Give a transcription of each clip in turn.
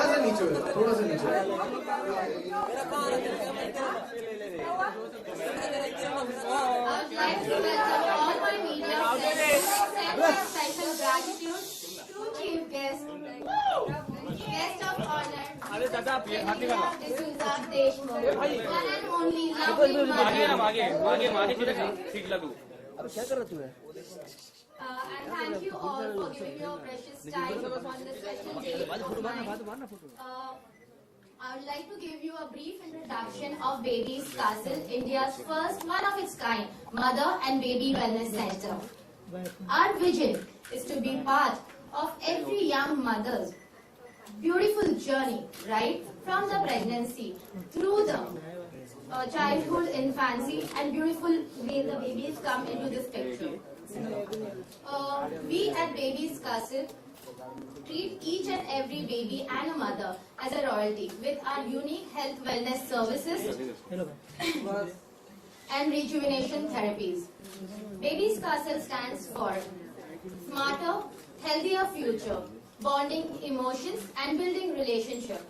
थोड़ा सा नीचे थोड़ा सा नीचे special gratitude to chief guest of honor, Deshmukh, one and only lovely mother. And thank you all for giving your precious time on this special day of mine. I would like to give you a brief introduction of Baby's Castle, India's first one of its kind mother and baby wellness center. Our vision is to be part of every young mother's beautiful journey, right from the pregnancy through the childhood, infancy, and beautiful way the babies come into this picture. We at Baby's Castle treat each and every baby and a mother as a royalty with our unique health wellness services and rejuvenation therapies. Baby's Castle stands for smarter, healthier future, bonding emotions and building relationship.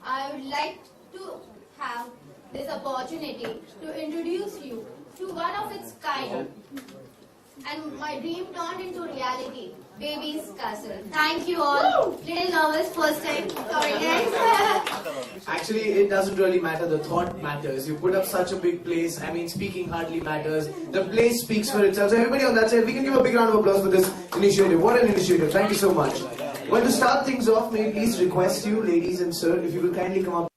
I would like to have this opportunity to introduce you to one of its kind and my dream turned into reality, Baby's Castle. Thank you all. Little nervous first time. Sorry guys. Actually, it doesn't really matter. The thought matters. You put up such a big place. I mean, speaking hardly matters. The place speaks for itself. So everybody on that side, we can give a big round of applause for this initiative. What an initiative. Thank you so much. Well, to start things off, may I please request you, ladies and sir, if you will kindly come up.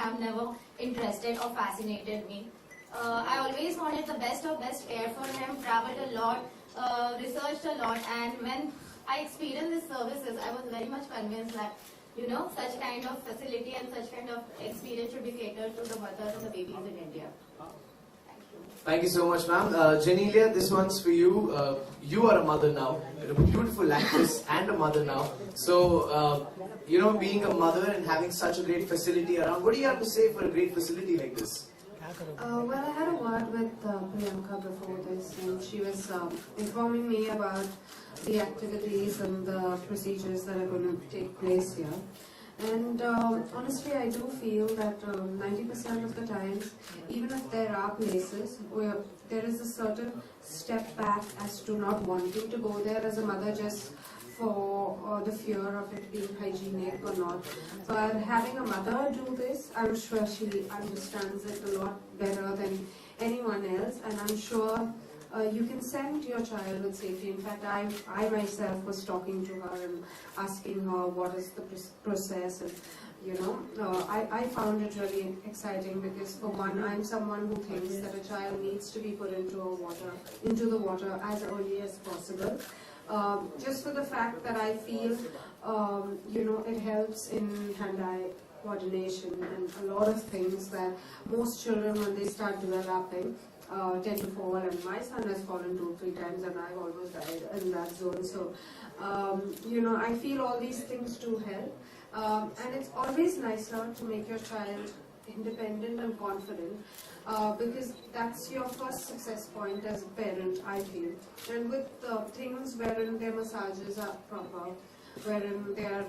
Have never interested or fascinated me. I always wanted the best of best care for him, traveled a lot, researched a lot, and when I experienced these services, I was very much convinced that, you know, such kind of facility and such kind of experience should be catered to the mothers and the babies in India. Thank you so much, ma'am. Genelia, this one's for you. You are a mother now. You're a beautiful actress and a mother now. So, you know, being a mother and having such a great facility around, what do you have to say for a great facility like this? Well, I had a word with Priyanka before this, and she was informing me about the activities and the procedures that are going to take place here. And honestly, I do feel that 90% of the time, even if there are places where there is a certain step back as to not wanting to go there as a mother just for the fear of it being hygienic or not. But having a mother do this, I'm sure she understands it a lot better than anyone else, and I'm sure you can send your child with safety. In fact, I myself was talking to her and asking her what is the process, and you know, I found it really exciting because for one, I'm someone who thinks that a child needs to be put into the water as early as possible. Just for the fact that I feel, you know, it helps in hand-eye coordination and a lot of things that most children, when they start developing, tend to fall, and my son has fallen 2-3 times and I've almost died in that zone. So, you know, I feel all these things do help. And it's always nicer to make your child independent and confident, because that's your first success point as a parent, I feel. And with things wherein their massages are proper, wherein they are,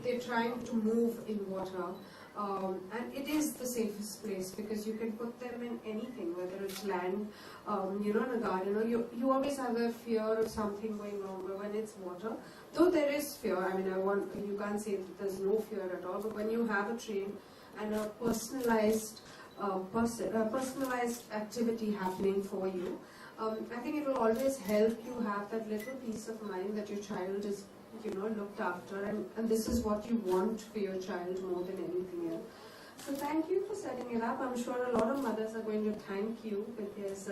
they're trying to move in water, and it is the safest place because you can put them in anything, whether it's land, in a garden, or you always have a fear of something going wrong. But when it's water, though there is fear, you can't say that there's no fear at all, but when you have a train and a personalized activity happening for you, I think it will always help you have that little peace of mind that your child is, looked after, and this is what you want for your child more than anything else. So thank you for setting it up. I'm sure a lot of mothers are going to thank you, because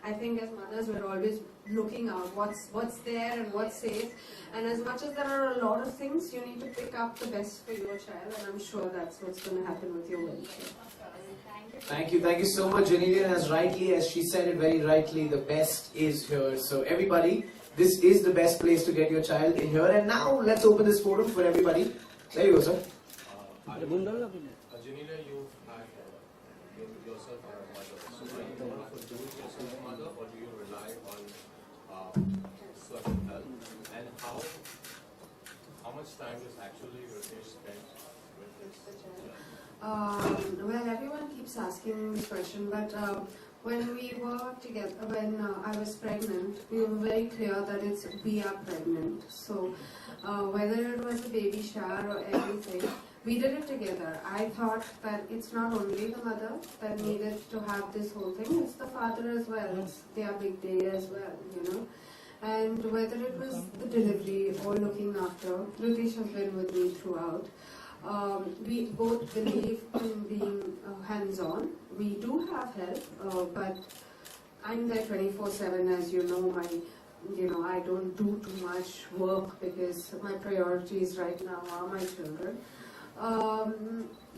I think as mothers we're always looking out what's there and what's safe, and as much as there are a lot of things, you need to pick up the best for your child, and I'm sure that's what's going to happen with your venture. Thank you so much, Genelia. As she said it very rightly, the best is here. So everybody, this is the best place to get your child in here. And now let's open this forum for everybody. There you go, sir. Genelia, you had yourself a mother. So are you more of a do-it-yourself mother, or do you rely on certain help? And how much time does actually Ritesh spend with his child? Well, everyone keeps asking this question, but when we were together, when I was pregnant, we were very clear that we are pregnant. So whether it was a baby shower or anything, we did it together. I thought that it's not only the mother that needed to have this whole thing, it's the father as well. It's their big day as well, And whether it was the delivery or looking after, Ritesh has been with me throughout. We both believe in being hands-on. We do have help, but I'm there 24/7, as you know. I don't do too much work because my priorities right now are my children.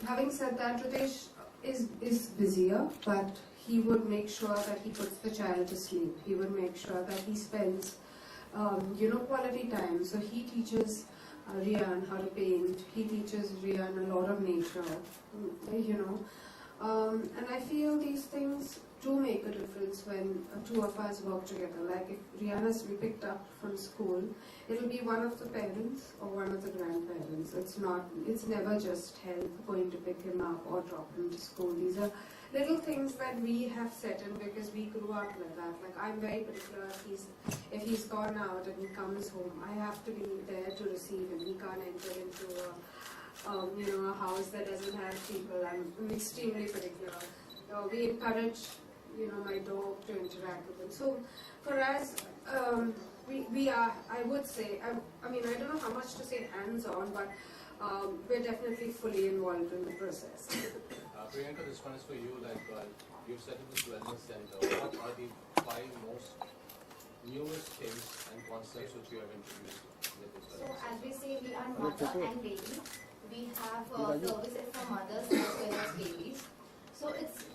Having said that, Ritesh is busier, but he would make sure that he puts the child to sleep. He would make sure that he spends, quality time. So he teaches Rian how to paint. He teaches Rian a lot of nature, and I feel these things do make a difference when two of us work together. Like if Rian has to be picked up from school, it'll be one of the parents or one of the grandparents. It's never just help going to pick him up or drop him to school. These are little things that we have set in because we grew up with that. Like I'm very particular, if he's gone out and he comes home, I have to be there to receive him. He can't enter into a house that doesn't have people. I'm extremely particular. We encourage my dog to interact with him. So for us, we are, I would say, I don't know how much to say hands-on, but we're definitely fully involved in the process. Priyanka, this one is for you. You've set up this wellness center. What are the 5 most newest things and concepts which you have introduced with this So wellness as we say, we are mother and baby. We have services for mothers as well as babies. So it's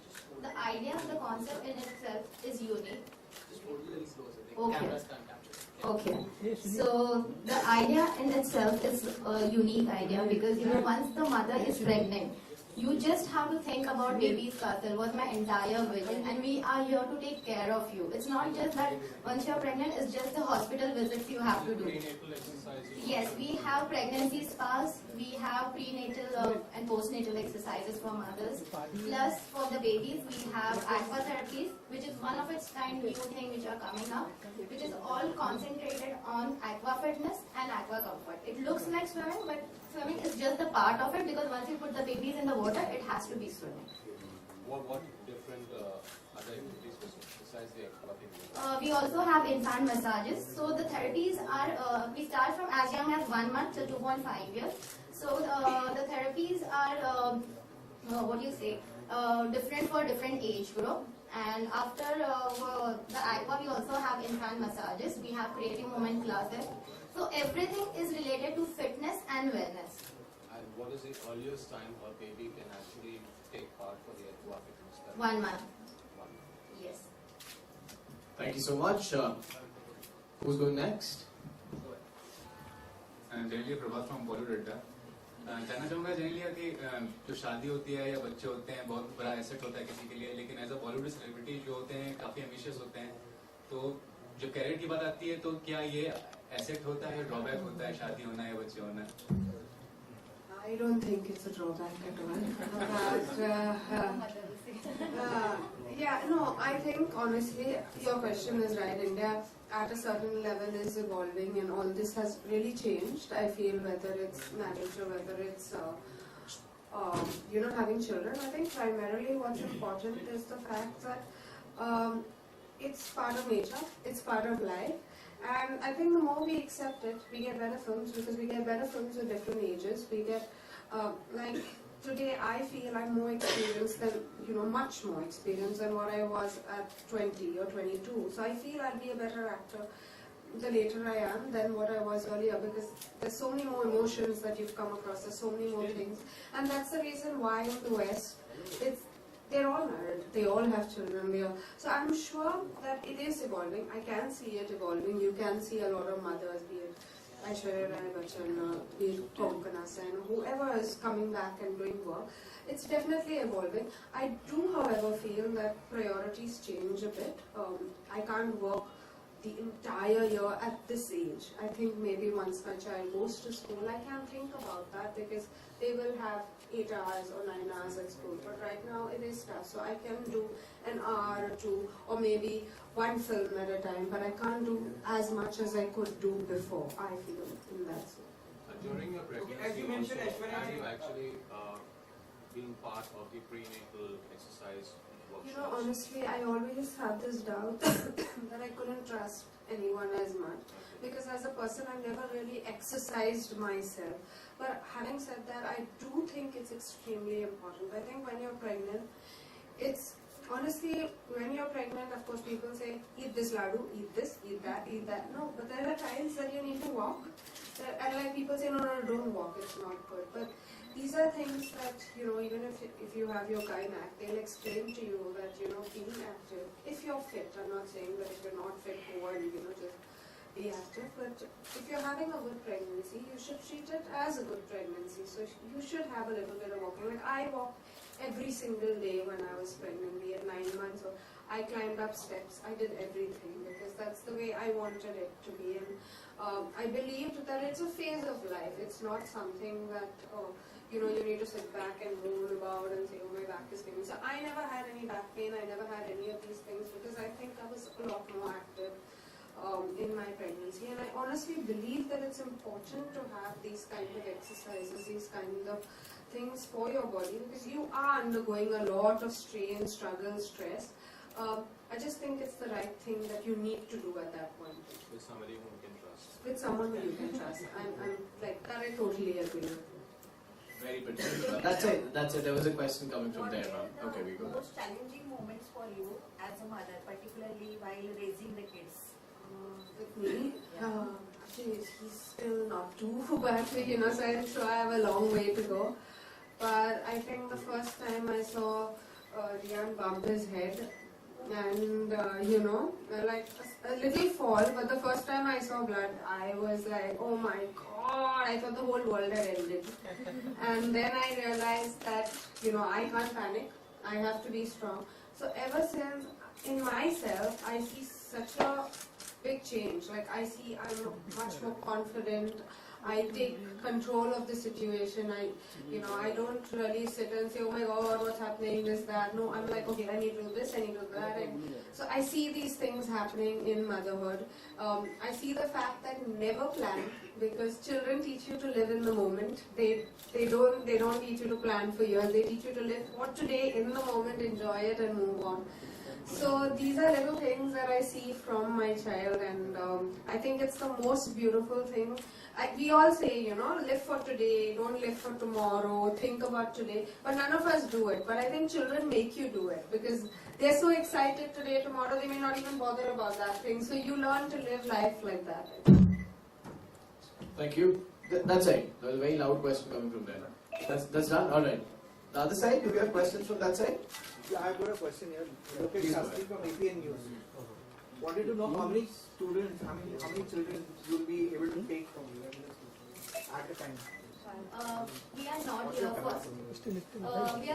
the idea of the concept in itself is unique. Okay. So the idea in itself is a unique idea because once the mother is pregnant, you just have to think about baby's castle, was my entire vision, and we are here to take care of you. It's not just that once you're pregnant, it's just the hospital visits you have to do. prenatal exercises? Yes, we have pregnancy spas, we have prenatal and postnatal exercises for mothers. Plus, for the babies, we have aqua therapies, which is one of its kind new thing which are coming up, which is all concentrated on aqua fitness and aqua comfort. It looks like swimming, but swimming is just a part of it because once you put the babies in the water, it has to be swimming. What different other activities besides the aquatic? We also have infant massages. So the therapies are, we start from as young as 1 month to 2.5 years. So the therapies are, different for different age group. And after the aqua, we also have infant massages. We have creative movement classes. So everything is related to fitness and wellness. And what is the earliest time a baby can actually take part for the aqua fitness therapy? 1 month. 1 month. Yes. Thank you so much. Who's going next? Genelia Prabhas from Bollywood अड्डा। जानना चाहूँगा जेनेलिया कि जो शादी होती है या बच्चे होते हैं बहुत बड़ा एसेट होता है किसी के लिए, लेकिन एज अ बॉलीवुड सेलिब्रिटी जो होते हैं काफ़ी एम्बिशियस होते हैं, तो जब कैरियर की बात आती है तो क्या ये एसेट होता है, ड्रॉबैक होता है शादी होना या बच्चे होना? I don't think it's a drawback at all. Yeah, no, I think honestly your question is right. India at a certain level is evolving and all this has really changed. I feel whether it's marriage or whether it's having children. I think primarily what's important is the fact that it's part of nature, it's part of life. And I think the more we accept it, we get better films because we get better films at different ages. We get, like today I feel I'm more experienced than, much more experienced than what I was at 20 or 22. So I feel I'll be a better actor the later I am than what I was earlier because there's so many more emotions that you've come across, there's so many more things. And that's the reason why in the West, they're all married, they all have children. So I'm sure that it is evolving. I can see it evolving. You can see a lot of mothers, be it Aishwarya Rai Bachchan, be it Konkana Sen, whoever is coming back and doing work. It's definitely evolving. I do, however, feel that priorities change a bit. I can't work the entire year at this age. I think maybe once my child goes to school, I can think about that because they will have 8 hours or 9 hours at school. But right now it is tough. So I can do an hour or two or maybe one film at a time. But I can't do as much as I could do before, I feel, in that sense. During your pregnancy, as you mentioned, have you actually been part of the prenatal exercise workshops? Honestly, I always had this doubt that I couldn't trust anyone as much because as a person I've never really exercised myself. But having said that, I do think it's extremely important. I think when you're pregnant, it's honestly, when you're pregnant, of course people say, eat this laddu, eat this, eat that, eat that. No, but there are times that you need to walk. And like people say, no, don't walk, it's not good. But these are things that, even if you have your gynac, they'll explain to you that, being active, if you're fit, I'm not saying that if you're not fit, go and, just be active, but if you're having a good pregnancy, you should treat it as a good pregnancy. So you should have a little bit of walking. Like I walked every single day when I was pregnant, be it 9 months, or I climbed up steps, I did everything because that's the way I wanted it to be. And I believed that it's a phase of life. It's not something that, you need to sit back and roll about and say, oh, my back is paining. So I never had any back pain. I never had any of these things because I think I was a lot more active in my pregnancy. And I honestly believe that it's important to have these kind of exercises, these kind of things for your body because you are undergoing a lot of strain, struggle, stress. I just think it's the right thing that you need to do at that point. With somebody whom you can trust. With someone who you can trust. I'm like that. I totally agree with. Very good. That's it. There was a question coming from there. Okay, we go. Most challenging moments for you as a mother, particularly while raising the kids? With me, actually, he's still not too bad, so I have a long way to go. But I think the first time I saw Rian bump his head, and like a little fall, but the first time I saw blood, I was like, oh my god, I thought the whole world had ended. And then I realized that, I can't panic, I have to be strong. So ever since, in myself, I see such a big change. Like I'm much more confident. I take control of the situation. I don't really sit and say, oh my god, what's happening, this, that. No, I'm like, okay, I need to do this, I need to do that. And so I see these things happening in motherhood. I see the fact that never plan because children teach you to live in the moment. They don't teach you to plan for years. They teach you to live for today, in the moment, enjoy it and move on. So these are little things that I see from my child, and I think it's the most beautiful thing. We all say, live for today, don't live for tomorrow, think about today, but none of us do it. But I think children make you do it because they're so excited today, tomorrow they may not even bother about that thing. So you learn to live life like that. Thank you. That's it. There was a very loud question coming from there. That's done? Alright. The other side, do we have questions from that side? Yeah, I've got a question here. Look at Shastri from APN News. Wanted to know how many students, how many children you'll be able to take from you? at a time. We are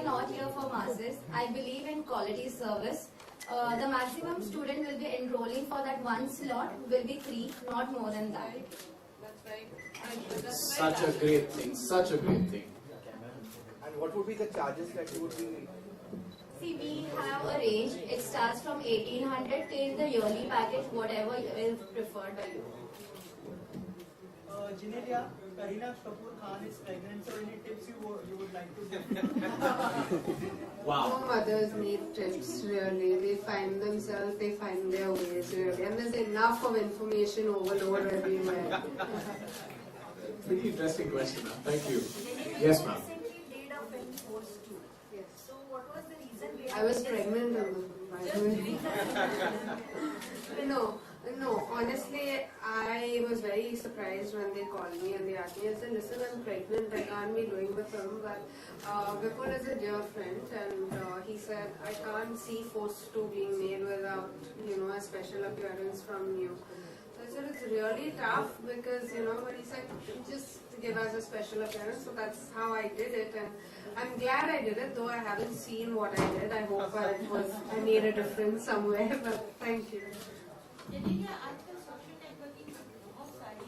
not here for masses. I believe in quality service. The maximum student will be enrolling for that one slot will be 3, not more than that. Such a great thing. Such a great thing. And what would be the charges that you would be? See, we have a range. It starts from 1800 till the yearly package, whatever is preferred by you. Genelia, Kareena Kapoor Khan is pregnant, so any tips you would like to give? Wow. No mothers need tips, really. They find themselves, they find their ways, really. And there's enough of information overload everywhere. Pretty interesting question, ma'am. Thank you. Yes, ma'am. Recently did a film course too. Yes. So what was the reason behind I was it? pregnant by the way. No, honestly, I was very surprised when they called me and they asked me, I said, listen, I'm pregnant, I can't be doing the film, but Vipul is a dear friend and he said, I can't see Force 2 being made without, a special appearance from you. So I said, it's really tough because, but he said, just give us a special appearance, so that's how I did it and I'm glad I did it, though I haven't seen what I did. I hope I made a difference somewhere, but thank you. Genelia, आजकल social networking में बहुत सारी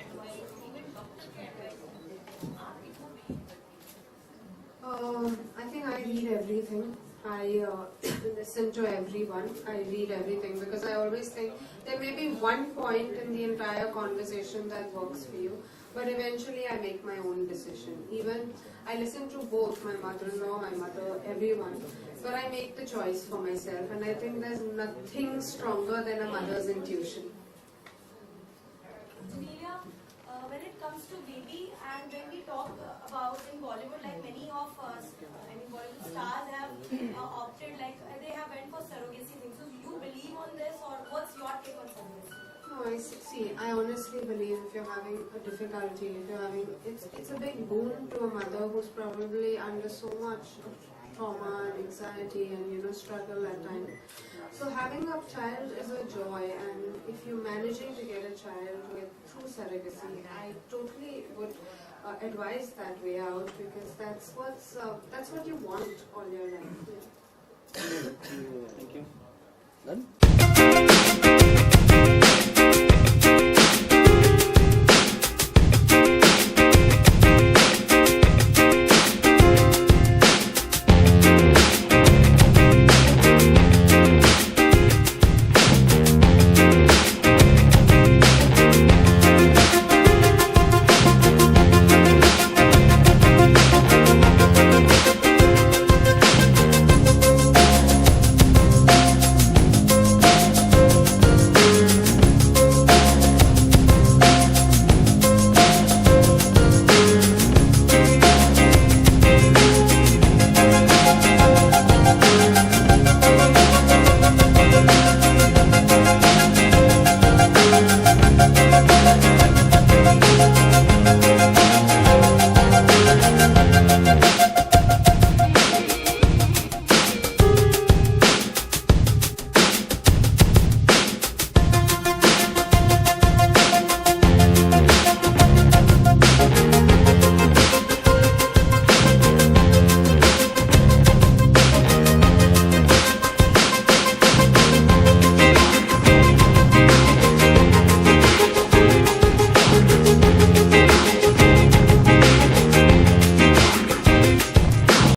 advice, even doctor के advice हैं. आप किसको believe करती हैं? I think I read everything. I listen to everyone. I read everything because I always think there may be one point in the entire conversation that works for you, but eventually I make my own decision. Even I listen to both my mother-in-law, my mother, everyone, but I make the choice for myself, and I think there's nothing stronger than a mother's intuition. Genelia, when it comes to baby and when we talk about in Bollywood, like many of us, Bollywood stars have opted, like they have went for surrogacy things. So you believe on this or what's your take on surrogacy? No, I honestly believe if you're having a difficulty, it's a big boon to a mother who's probably under so much trauma and anxiety and struggle at times. So having a child is a joy, and if you're managing to get a child through surrogacy, I totally would advise that way out because that's what you want all your life. Yeah. Thank you. Done?